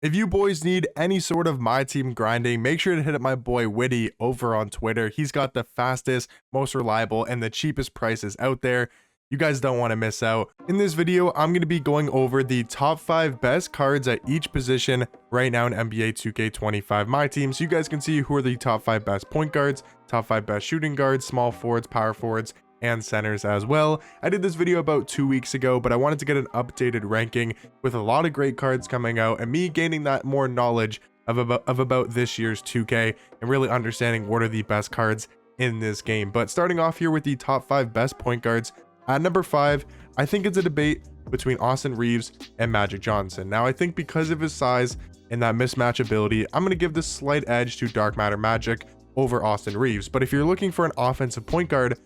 If you boys need any sort of my team grinding, make sure to hit up my boy Witty over on Twitter. He's got the fastest, most reliable, and the cheapest prices out there. You guys don't want to miss out. In this video, I'm going to be going over the top 5 best cards at each position right now in NBA 2K25 My Team, so you guys can see who are the top 5 best point guards, top 5 best shooting guards, small forwards, power forwards, and centers as well. I did this video about 2 weeks ago, but I wanted to get an updated ranking with a lot of great cards coming out and me gaining that more knowledge of about this year's 2K and really understanding what are the best cards in this game. But starting off here with the top 5 best point guards, at number 5, I think it's a debate between Austin Reeves and Magic Johnson. Now, I think because of his size and that mismatch ability, I'm going to give this slight edge to Dark Matter Magic over Austin Reeves. But if you're looking for an offensive point guard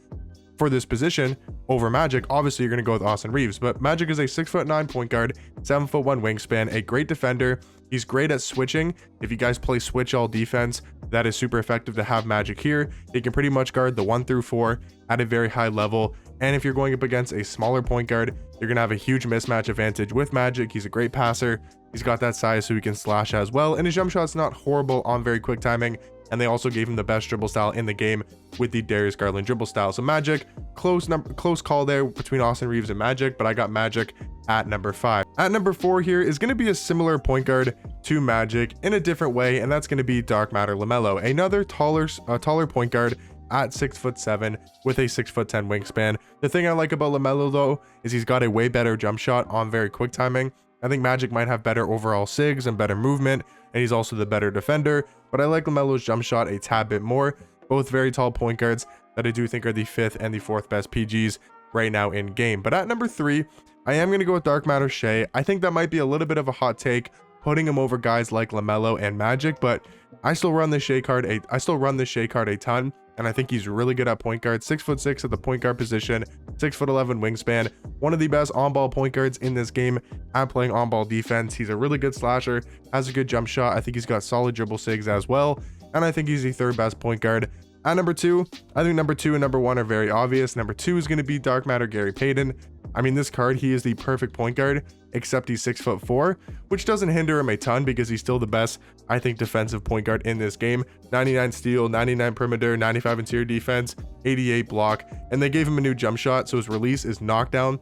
for this position over Magic, obviously you're going to go with Austin Reeves. But Magic is a 6'9" point guard, 7'1" wingspan, a great defender. He's great at switching. If you guys play switch all defense, that is super effective to have Magic here. He can pretty much guard the 1 through 4 at a very high level. And if you're going up against a smaller point guard, you're going to have a huge mismatch advantage with Magic. He's a great passer. He's got that size so he can slash as well. And his jump shot's not horrible on very quick timing. And they also gave him the best dribble style in the game with the Darius Garland dribble style. So Magic, close call there between Austin Reeves and Magic, but I got Magic at number 5. At number 4 here is going to be a similar point guard to Magic in a different way, and that's going to be Dark Matter LaMelo, another taller point guard at 6'7" with a 6'10" wingspan. The thing I like about LaMelo though is he's got a way better jump shot on very quick timing. I think Magic might have better overall sigs and better movement, and he's also the better defender, but I like LaMelo's jump shot a tad bit more. Both very tall point guards that I do think are the 5th and the 4th best PGs right now in game. But at number 3, I am going to go with Dark Matter Shea. I think that might be a little bit of a hot take, putting him over guys like LaMelo and Magic, but I still run the Shea card a ton. And I think he's really good at point guard. 6'6" at the point guard position, 6'11" wingspan, one of the best on-ball point guards in this game at playing on-ball defense. He's a really good slasher, has a good jump shot. I think he's got solid dribble sigs as well, and I think he's the 3rd best point guard. At number 2, I think number 2 and number 1 are very obvious. Number 2 is going to be Dark Matter Gary Payton. I mean, this card, he is the perfect point guard, except he's 6'4", which doesn't hinder him a ton because he's still the best, I think, defensive point guard in this game. 99 steal, 99 perimeter, 95 interior defense, 88 block, and they gave him a new jump shot, so his release is knockdown.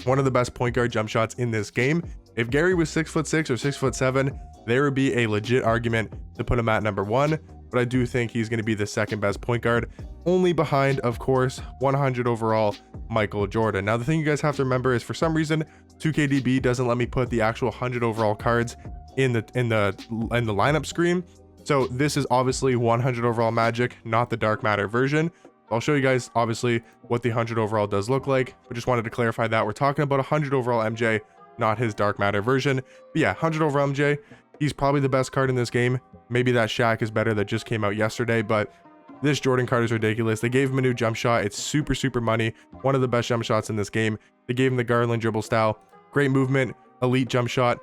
One of the best point guard jump shots in this game. If Gary was 6'6" or 6'7", there would be a legit argument to put him at number 1. But I do think he's going to be the 2nd best point guard, only behind, of course, 100 overall Michael Jordan. Now, the thing you guys have to remember is for some reason 2KDB doesn't let me put the actual 100 overall cards in the lineup screen. So this is obviously 100 overall Magic, not the Dark Matter version. I'll show you guys obviously what the 100 overall does look like, but just wanted to clarify that we're talking about 100 overall MJ, not his Dark Matter version. But yeah, 100 overall MJ, he's probably the best card in this game. Maybe that Shaq is better that just came out yesterday, but this Jordan card is ridiculous. They gave him a new jump shot. It's super money. One of the best jump shots in this game. They gave him the Garland dribble style. Great movement, elite jump shot,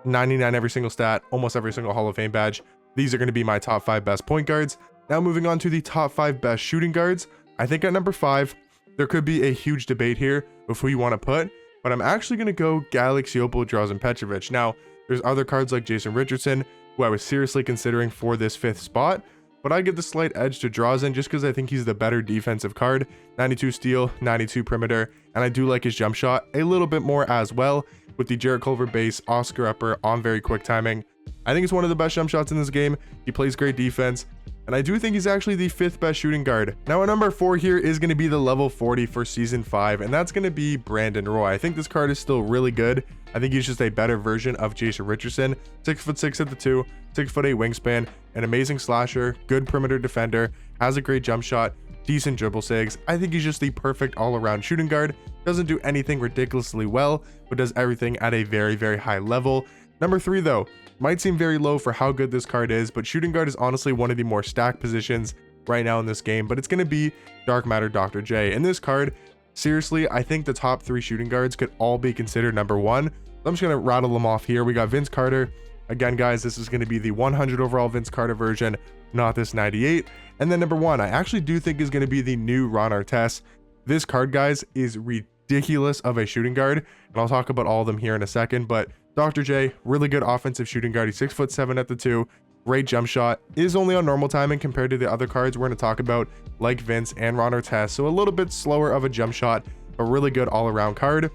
99 every single stat, almost every single Hall of Fame badge. These are going to be my top 5 best point guards. Now moving on to the top 5 best shooting guards. I think at number 5, there could be a huge debate here of who you want to put, but I'm actually going to go Galaxy Opal, Drazen Petrovic. Now, there's other cards like Jason Richardson, who I was seriously considering for this 5th spot, but I give the slight edge to Drazen just because I think he's the better defensive card. 92 steal, 92 perimeter, and I do like his jump shot a little bit more as well with the Jarrett Culver base, Oscar upper on very quick timing. I think it's one of the best jump shots in this game. He plays great defense, and I do think he's actually the 5th best shooting guard. Now at number 4 here is going to be the level 40 for season 5, and that's going to be Brandon Roy. I think this card is still really good. I think he's just a better version of Jason Richardson. 6'6" at the 2, 6'8" wingspan, an amazing slasher, good perimeter defender, has a great jump shot, decent dribble sigs. I think he's just the perfect all-around shooting guard. Doesn't do anything ridiculously well, but does everything at a very high level. Number 3 though, might seem very low for how good this card is, but shooting guard is honestly one of the more stacked positions right now in this game, but it's going to be Dark Matter Dr. J. And this card, seriously, I think the top 3 shooting guards could all be considered number 1. I'm just going to rattle them off here. We got Vince Carter. Again, guys, this is going to be the 100 overall Vince Carter version, not this 98. And then number 1, I actually do think is going to be the new Ron Artest. This card, guys, is ridiculous of a shooting guard, and I'll talk about all of them here in a second, but Dr. J, really good offensive shooting guard. He's 6'7" at the 2. Great jump shot. Is only on normal timing compared to the other cards we're going to talk about, like Vince and Ron Artest. So a little bit slower of a jump shot, but really good all-around card.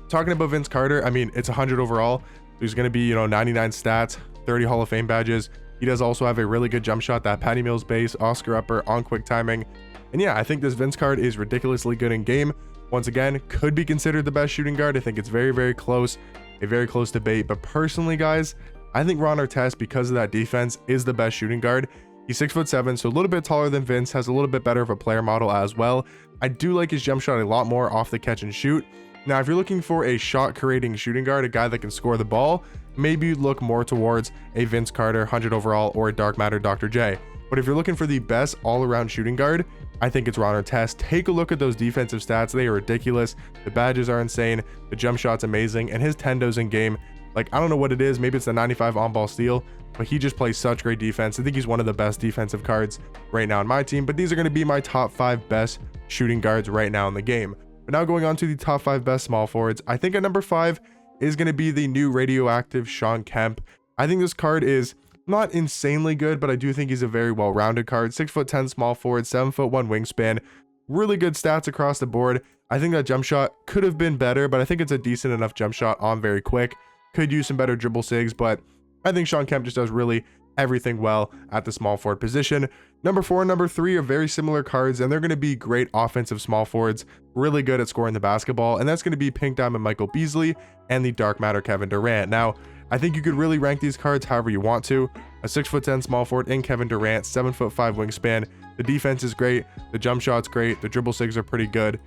Talking about Vince Carter, I mean, it's 100 overall. There's going to be, 99 stats, 30 Hall of Fame badges. He does also have a really good jump shot, that Patty Mills base, Oscar upper, on quick timing. And yeah, I think this Vince card is ridiculously good in game. Once again, could be considered the best shooting guard. I think it's very, very close, a very close debate. But personally, guys, I think Ron Artest, because of that defense, is the best shooting guard. He's 6'7", so a little bit taller than Vince, has a little bit better of a player model as well. I do like his jump shot a lot more off the catch and shoot. Now, if you're looking for a shot creating shooting guard, a guy that can score the ball, maybe you'd look more towards a Vince Carter 100 overall or a Dark Matter Dr. J. But if you're looking for the best all-around shooting guard, I think it's Ron Artest. Take a look at those defensive stats. They are ridiculous. The badges are insane. The jump shot's amazing. And his tendos in game, like, I don't know what it is. Maybe it's the 95 on-ball steal, but he just plays such great defense. I think he's one of the best defensive cards right now in my team. But these are going to be my top 5 best shooting guards right now in the game. But now going on to the top 5 best small forwards, I think at number 5 is going to be the new radioactive Shawn Kemp. I think this card is not insanely good, but I do think he's a very well-rounded card. 6'10" small forward, 7'1" wingspan, really good stats across the board. I think that jump shot could have been better, but I think it's a decent enough jump shot on very quick. Could use some better dribble sigs, but I think Shawn Kemp just does really everything well at the small forward position. Number 4 and number 3 are very similar cards, and they're going to be great offensive small forwards, really good at scoring the basketball, and that's going to be Pink Diamond Michael Beasley and the Dark Matter Kevin Durant. Now, I think you could really rank these cards however you want to. A 6'10" small forward in Kevin Durant, 7'5" wingspan. The defense is great, the jump shot's great, the dribble sigs are pretty good.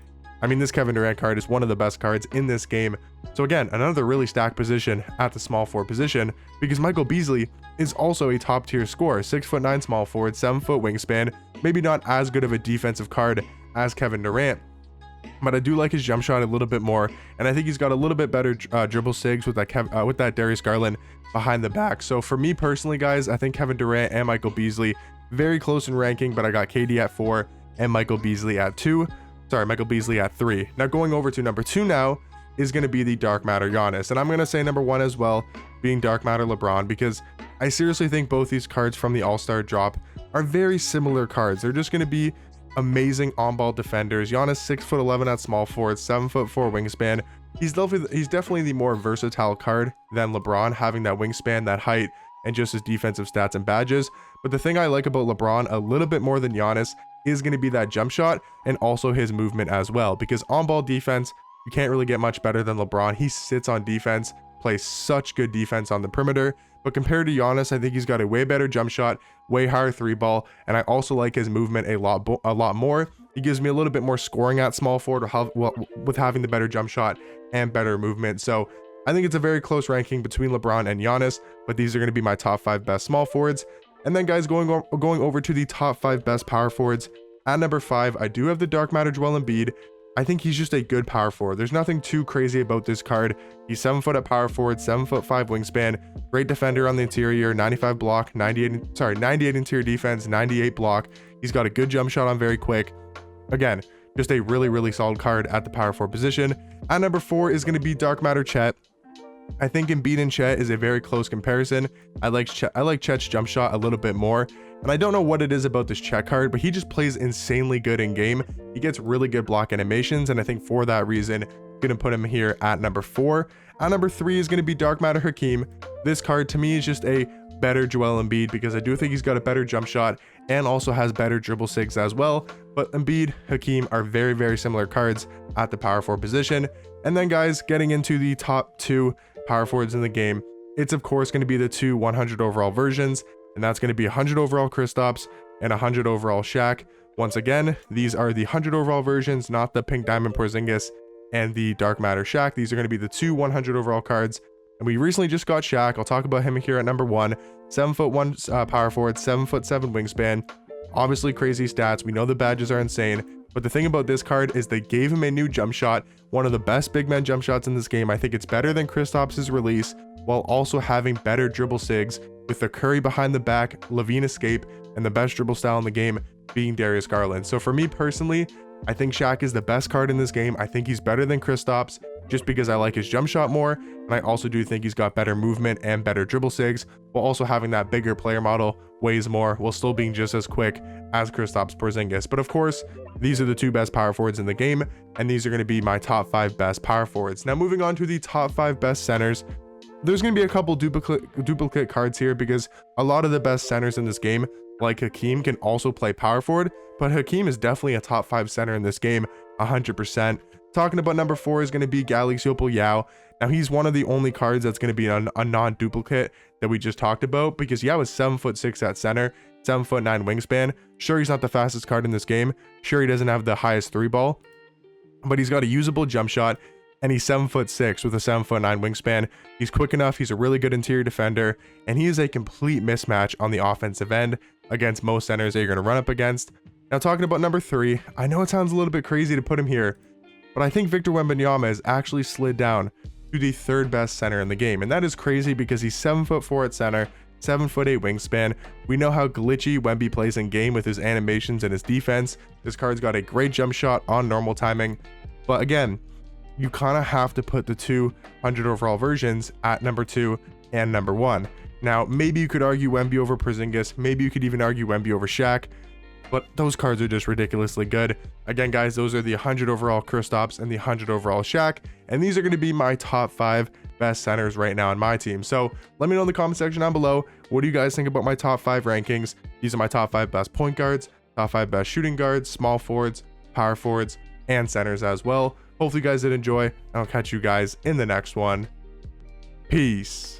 I mean, this Kevin Durant card is one of the best cards in this game. So again, another really stacked position at the small forward position, because Michael Beasley is also a top tier scorer, 6'9" small forward, 7' wingspan, maybe not as good of a defensive card as Kevin Durant, but I do like his jump shot a little bit more, and I think he's got a little bit better dribble sigs with that Darius Garland behind the back. So for me personally, guys, I think Kevin Durant and Michael Beasley very close in ranking, but I got KD at 4 and Michael Beasley at 2. Sorry, Michael Beasley at 3. Now going over to number 2 now is going to be the Dark Matter Giannis, and I'm going to say number 1 as well, being Dark Matter LeBron, because I seriously think both these cards from the All-Star drop are very similar cards. They're just going to be amazing on-ball defenders. Giannis 6'11" at small forward, 7'4" wingspan. He's definitely the more versatile card than LeBron, having that wingspan, that height, and just his defensive stats and badges. But the thing I like about LeBron a little bit more than Giannis is going to be that jump shot and also his movement as well, because on-ball defense, you can't really get much better than LeBron. He sits on defense, plays such good defense on the perimeter. But compared to Giannis, I think he's got a way better jump shot, way higher 3-ball, and I also like his movement a lot more. He gives me a little bit more scoring at small forward with having the better jump shot and better movement. So I think it's a very close ranking between LeBron and Giannis, but these are going to be my top 5 best small forwards. And then guys, going over to the top 5 best power forwards, at number 5, I do have the Dark Matter Joel Embiid. I think he's just a good power forward. There's nothing too crazy about this card. He's 7 foot at power forward, 7'5" wingspan, great defender on the interior, 95 block, 98 interior defense, 98 block. He's got a good jump shot on very quick. Again, just a really, really solid card at the power forward position. At number 4 is going to be Dark Matter Chet. I think Embiid and Chet is a very close comparison. I like Chet's jump shot a little bit more, and I don't know what it is about this Chet card, but he just plays insanely good in game. He gets really good block animations, and I think for that reason, I'm gonna put him here at number 4. At number 3 is gonna be Dark Matter Hakeem. This card to me is just a better Joel Embiid, because I do think he's got a better jump shot and also has better dribble sigs as well. But Embiid, Hakeem are very, very similar cards at the power forward position. And then guys, getting into the top 2 power forwards in the game, it's of course going to be the 2 100 overall versions, and that's going to be 100 overall Kristaps and 100 overall Shaq. Once again, these are the 100 overall versions, not the Pink Diamond Porzingis and the Dark Matter Shaq. These are going to be the 2 100 overall cards, and we recently just got Shaq. I'll talk about him here at number 1. 7'1" power forward, 7'7" wingspan. Obviously crazy stats. We know the badges are insane. But the thing about this card is they gave him a new jump shot, one of the best big man jump shots in this game. I think it's better than Kristaps' release, while also having better dribble sigs with the Curry behind the back, Levine escape, and the best dribble style in the game being Darius Garland. So for me personally, I think Shaq is the best card in this game. I think he's better than Kristaps, just because I like his jump shot more, and I also do think he's got better movement and better dribble sigs, while also having that bigger player model, weighs more, while still being just as quick as Kristaps Porzingis. But of course, these are the 2 best power forwards in the game, and these are going to be my top 5 best power forwards. Now moving on to the top 5 best centers, there's going to be a couple duplicate cards here, because a lot of the best centers in this game, like Hakeem, can also play power forward, but Hakeem is definitely a top 5 center in this game, 100%. Talking about number 4 is going to be Galaxy Yao. Now he's one of the only cards that's going to be a non-duplicate that we just talked about, because Yao is 7'6" at center, 7'9" wingspan. Sure, he's not the fastest card in this game. Sure, he doesn't have the highest 3 ball, but he's got a usable jump shot, and he's 7'6" with a 7'9" wingspan. He's quick enough, he's a really good interior defender, and he is a complete mismatch on the offensive end against most centers that you're going to run up against. Now talking about number 3, I know it sounds a little bit crazy to put him here, but I think Victor Wembanyama has actually slid down to the 3rd best center in the game, and that is crazy because he's 7'4" at center, 7'8" wingspan. We know how glitchy Wemby plays in game with his animations and his defense. This card's got a great jump shot on normal timing, but again, you kind of have to put the 200 overall versions at number 2 and number 1. Now, maybe you could argue Wemby over Porzingis, maybe you could even argue Wemby over Shaq, but those cards are just ridiculously good. Again, guys, those are the 100 overall Kristaps and the 100 overall Shaq, and these are going to be my top 5 best centers right now on my team. So let me know in the comment section down below, what do you guys think about my top 5 rankings? These are my top 5 best point guards, top 5 best shooting guards, small forwards, power forwards, and centers as well. Hopefully you guys did enjoy, and I'll catch you guys in the next one. Peace.